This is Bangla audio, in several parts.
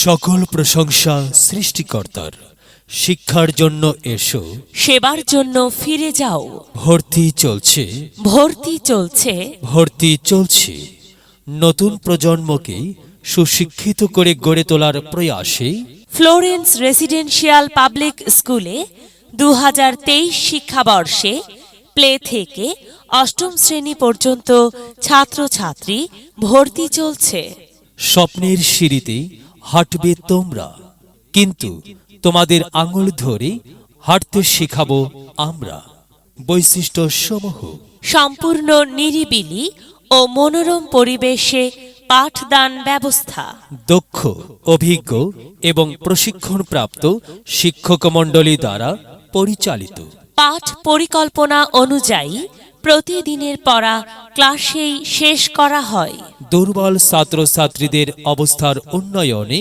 সকল প্রশংসা সৃষ্টিকর্তার। শিক্ষার জন্য এসো, সেবার জন্য ফিরে যাও। ভর্তি চলছে, ভর্তি চলছে, ভর্তি চলছে। নতুন প্রজন্মকে সুশিক্ষিত করে গড়ে তোলার প্রয়াসে ফ্লোরেন্স রেসিডেন্সিয়াল পাবলিক স্কুলে 2023 শিক্ষাবর্ষে প্লে থেকে অষ্টম শ্রেণী পর্যন্ত ছাত্রছাত্রী ভর্তি চলছে। স্বপ্নের সিঁড়িতে হাঁটবে তোমরা, কিন্তু তোমাদের আঙুল ধরে হাঁটতে শেখাবো আমরা। বৈশিষ্ট্য সমূহ: সম্পূর্ণ নিরিবিলি ও মনোরম পরিবেশে পাঠদান ব্যবস্থা, দক্ষ, অভিজ্ঞ এবং প্রশিক্ষণপ্রাপ্ত শিক্ষকমণ্ডলী দ্বারা পরিচালিত। পাঠ পরিকল্পনা অনুযায়ী প্রতিদিনের পড়া ক্লাসেই শেষ করা হয়। দুর্বল ছাত্রছাত্রীদের অবস্থার উন্নয়নে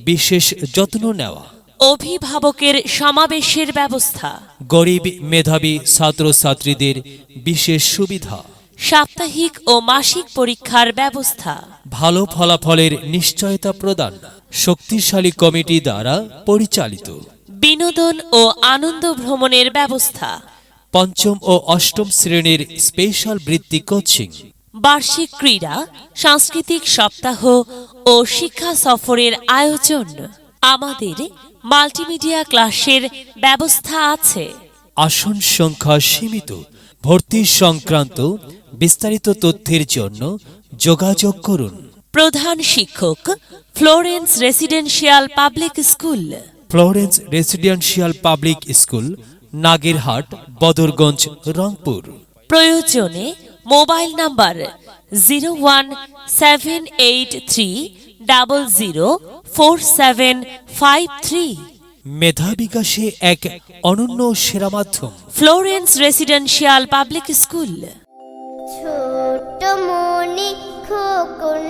বিশেষ যত্ন নেওয়া। অভিভাবকের সমাবেশের ব্যবস্থা, গরিব মেধাবী ছাত্রছাত্রীদের বিশেষ সুবিধা। সাপ্তাহিক ও মাসিক পরীক্ষার ব্যবস্থা, ভালো ফলাফলের নিশ্চয়তা প্রদান। শক্তিশালী কমিটি দ্বারা পরিচালিত। বিনোদন ও আনন্দ ভ্রমণের ব্যবস্থা, পঞ্চম ও অষ্টম শ্রেণীর স্পেশাল বৃত্তি কোচিং। বার্ষিক ক্রীড়া, সাংস্কৃতিক সপ্তাহ ও শিক্ষা সফরের আয়োজন। আমাদের মাল্টিমিডিয়া ক্লাসের ব্যবস্থা আছে। আসন সংখ্যা সীমিত। ভর্তি সংক্রান্ত বিস্তারিত তথ্যের জন্য যোগাযোগ করুন। প্রধান শিক্ষক, Florence residential public school, Florence residential public school, Nagerhat, Badarganj, Rangpur. প্রয়োজনে মোবাইল নাম্বার 01783004753। মেধা বিকাশে এক অনন্য সেরা মাধ্যম। Florence residential public school. ছোট্ট মনি খোকন